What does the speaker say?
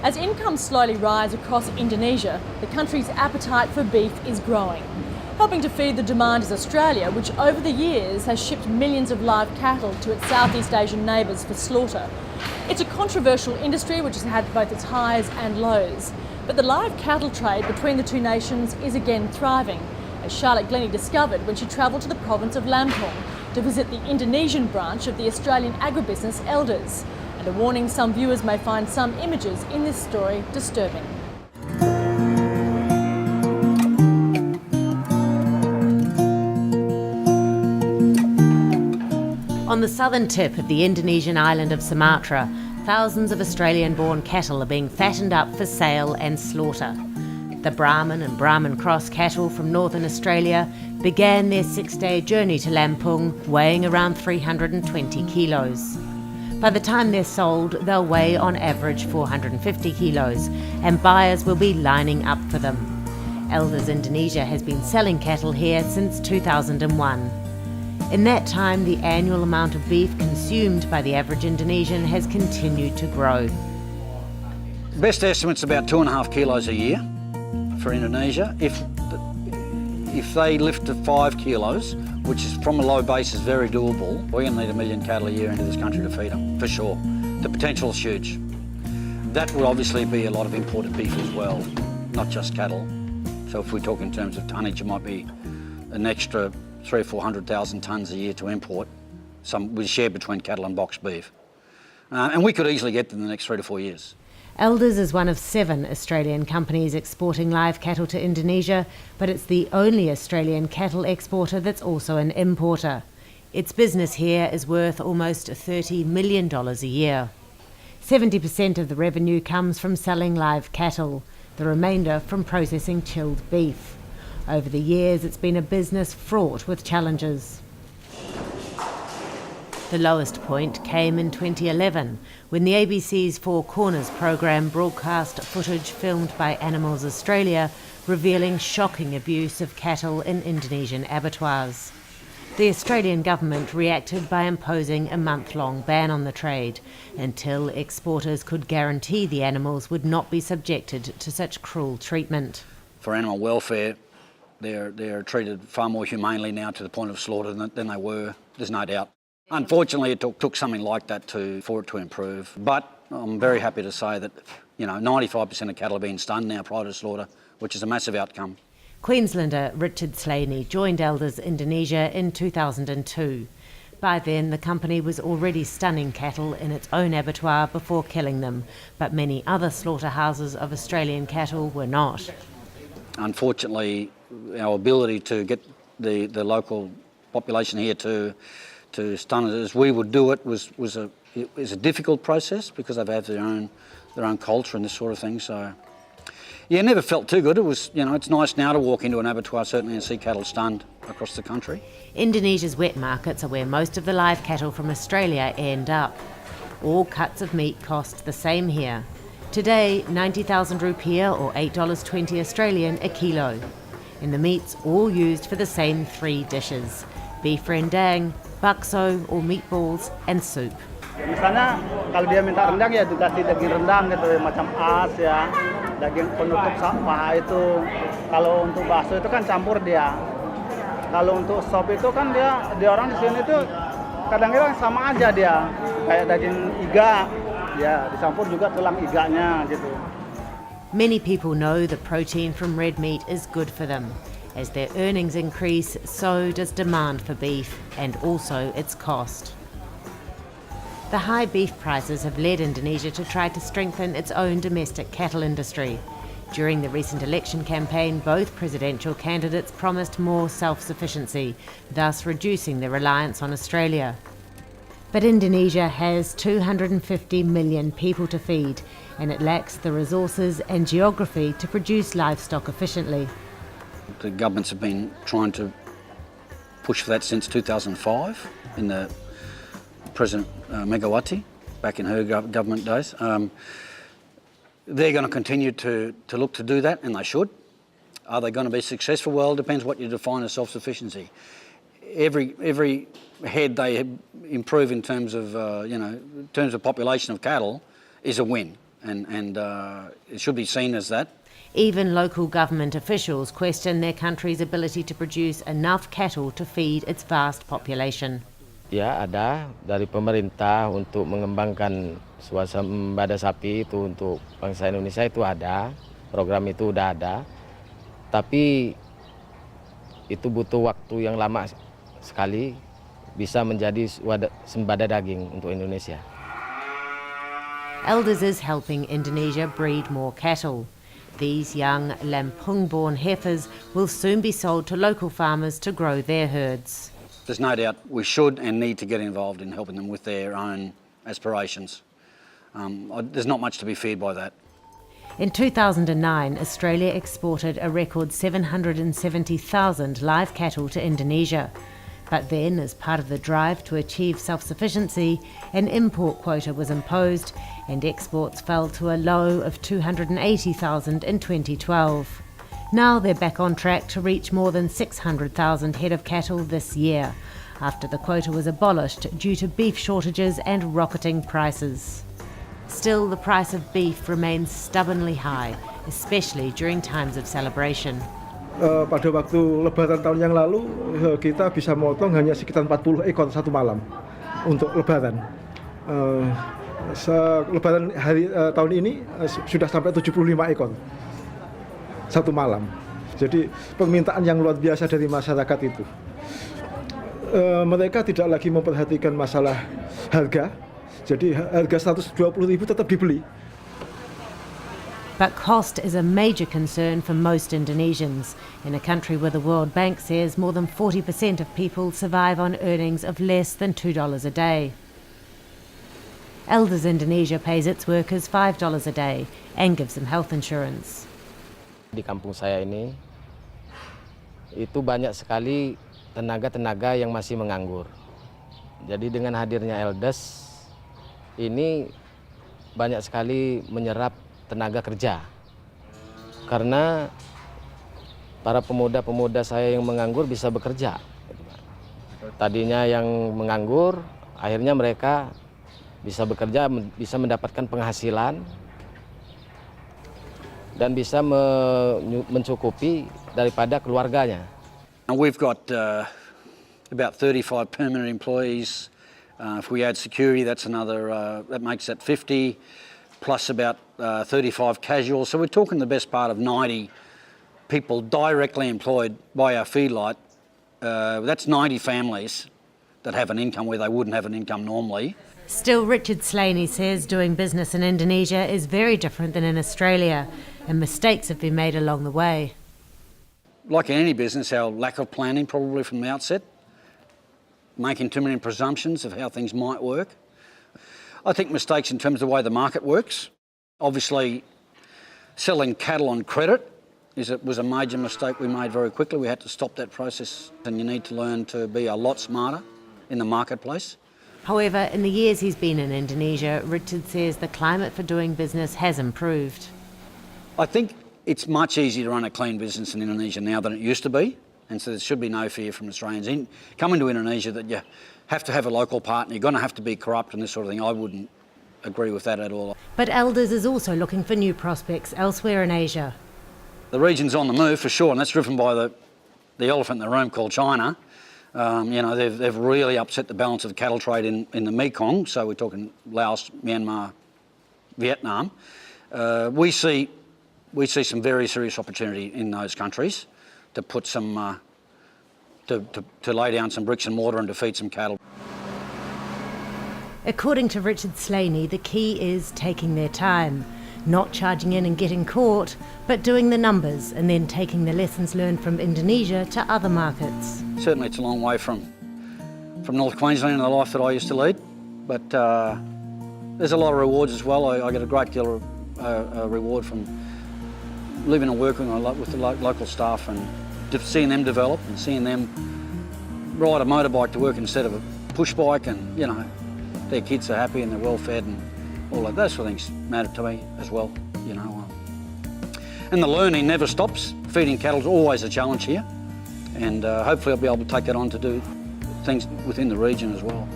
As incomes slowly rise across Indonesia, the country's appetite for beef is growing. Helping to feed the demand is Australia, which over the years has shipped millions of live cattle to its Southeast Asian neighbours for slaughter. It's a controversial industry which has had both its highs and lows. But the live cattle trade between the two nations is again thriving, as Charlotte Glennie discovered when she travelled to the province of Lampung to visit the Indonesian branch of the Australian agribusiness Elders. And a warning, some viewers may find some images in this story disturbing. On the southern tip of the Indonesian island of Sumatra, thousands of Australian-born cattle are being fattened up for sale and slaughter. The Brahman and Brahman Cross cattle from northern Australia began their 6-day journey to Lampung, weighing around 320 kilos. By the time they're sold, they'll weigh on average 450 kilos, and buyers will be lining up for them. Elders Indonesia has been selling cattle here since 2001. In that time, the annual amount of beef consumed by the average Indonesian has continued to grow. Best estimate's about 2.5 kilos a year for Indonesia. If they lift to 5 kilos, which is from a low base is very doable, we're going to need 1 million cattle a year into this country to feed them, for sure. The potential is huge. That would obviously be a lot of imported beef as well, not just cattle. So if we talk in terms of tonnage, it might be an extra 300,000 or 400,000 tonnes a year to import, some we share between cattle and boxed beef. And we could easily get them in the next 3 to 4 years. Elders is one of 7 Australian companies exporting live cattle to Indonesia, but it's the only Australian cattle exporter that's also an importer. Its business here is worth almost $30 million a year. 70% of the revenue comes from selling live cattle, the remainder from processing chilled beef. Over the years, it's been a business fraught with challenges. The lowest point came in 2011, when the ABC's Four Corners programme broadcast footage filmed by Animals Australia revealing shocking abuse of cattle in Indonesian abattoirs. The Australian government reacted by imposing a month-long ban on the trade until exporters could guarantee the animals would not be subjected to such cruel treatment. For animal welfare, they're treated far more humanely now to the point of slaughter than they were, there's no doubt. Unfortunately, it took something like that for it to improve. But I'm very happy to say that 95% of cattle are being stunned now prior to slaughter, which is a massive outcome. Queenslander Richard Slaney joined Elders Indonesia in 2002. By then, the company was already stunning cattle in its own abattoir before killing them, but many other slaughterhouses of Australian cattle were not. Unfortunately, our ability to get the local population here to stun it as we would do it was a difficult process because they've had their own culture and this sort of thing. So, yeah, it never felt too good. It was, it's nice now to walk into an abattoir certainly and see cattle stunned across the country. Indonesia's wet markets are where most of the live cattle from Australia end up. All cuts of meat cost the same here. Today, 90,000 rupiah or $8.20 Australian a kilo. And the meat's all used for the same 3 dishes: beef rendang, bakso or meatballs and soup. Misalnya kalau dia minta rendang ya dikasih daging rendang gitu macam as ya, daging penutup paha itu. Kalau untuk bakso itu kan campur dia. Kalau untuk sop itu kan dia orang di sini tuh kadang-kadang sama aja dia, kayak daging iga. Ya, dicampur juga tulang iganya gitu. Many people know that protein from red meat is good for them. As their earnings increase, so does demand for beef and also its cost. The high beef prices have led Indonesia to try to strengthen its own domestic cattle industry. During the recent election campaign, both presidential candidates promised more self-sufficiency, thus reducing their reliance on Australia. But Indonesia has 250 million people to feed, and it lacks the resources and geography to produce livestock efficiently. The governments have been trying to push for that since 2005 in the President Megawati, back in her government days. They're going to continue to look to do that, and they should. Are they going to be successful? Well, it depends what you define as self-sufficiency. Every head they improve in terms of in terms of population of cattle is a win, and it should be seen as that. Even local government officials question their country's ability to produce enough cattle to feed its vast population. Ya, ada dari pemerintah untuk mengembangkan swasembada sapi itu untuk bangsa Indonesia itu ada, program itu udah ada, tapi itu butuh waktu yang lama sekali bisa menjadi sembada daging untuk Indonesia. Elders is helping Indonesia breed more cattle. These young Lampung-born heifers will soon be sold to local farmers to grow their herds. There's no doubt we should and need to get involved in helping them with their own aspirations. There's not much to be feared by that. In 2009, Australia exported a record 770,000 live cattle to Indonesia. But then, as part of the drive to achieve self-sufficiency, an import quota was imposed and exports fell to a low of 280,000 in 2012. Now they're back on track to reach more than 600,000 head of cattle this year, after the quota was abolished due to beef shortages and rocketing prices. Still, the price of beef remains stubbornly high, especially during times of celebration. Pada waktu Lebaran tahun yang lalu, kita bisa motong hanya sekitar 40 ekor satu malam untuk Lebaran. Lebaran hari tahun ini sudah sampai 75 ekor satu malam. Jadi permintaan yang luar biasa dari masyarakat itu. Mereka tidak lagi memperhatikan masalah harga. Jadi harga 120.000 tetap dibeli. But cost is a major concern for most Indonesians, in a country where the World Bank says more than 40% of people survive on earnings of less than $2 a day. Elders Indonesia pays its workers $5 a day and gives them health insurance. Di kampung saya ini, itu banyak sekali tenaga-tenaga yang masih menganggur. Jadi dengan hadirnya Elders, ini banyak sekali menyerap tenaga kerja. Karena para pemuda-pemuda saya yang menganggur bisa bekerja. Tadinya yang menganggur, akhirnya mereka bisa bekerja, bisa mendapatkan penghasilan, dan bisa mencukupi daripada keluarganya. We've got about 35 permanent employees. If we add security, that's another, that makes that 50, plus about 35 casuals. So we're talking the best part of 90 people directly employed by our feedlot. That's 90 families that have an income where they wouldn't have an income normally. Still, Richard Slaney says doing business in Indonesia is very different than in Australia, and mistakes have been made along the way. Like in any business, our lack of planning probably from the outset, making too many presumptions of how things might work. I think mistakes in terms of the way the market works. Obviously, selling cattle on credit was a major mistake we made very quickly. We had to stop that process, and you need to learn to be a lot smarter in the marketplace. However, in the years he's been in Indonesia, Richard says the climate for doing business has improved. I think it's much easier to run a clean business in Indonesia now than it used to be, and so there should be no fear from Australians coming to Indonesia that you have to have a local partner, you're going to have to be corrupt and this sort of thing. I wouldn't agree with that at all. But Elders is also looking for new prospects elsewhere in Asia. The region's on the move for sure, and that's driven by the elephant in the room called China. You know, they've really upset the balance of the cattle trade in the Mekong, so we're talking Laos, Myanmar, Vietnam. We see some very serious opportunity in those countries to put some, to lay down some bricks and mortar and to feed some cattle. According to Richard Slaney, the key is taking their time, not charging in and getting caught, but doing the numbers and then taking the lessons learned from Indonesia to other markets. Certainly it's a long way from North Queensland and the life that I used to lead, but there's a lot of rewards as well. I get a great deal of reward from living and working with the local staff and seeing them develop and seeing them ride a motorbike to work instead of a push bike, and you know, their kids are happy and they're well fed and all of those sort of things matter to me as well, you know. And the learning never stops. Feeding cattle is always a challenge here, and hopefully I'll be able to take that on to do things within the region as well.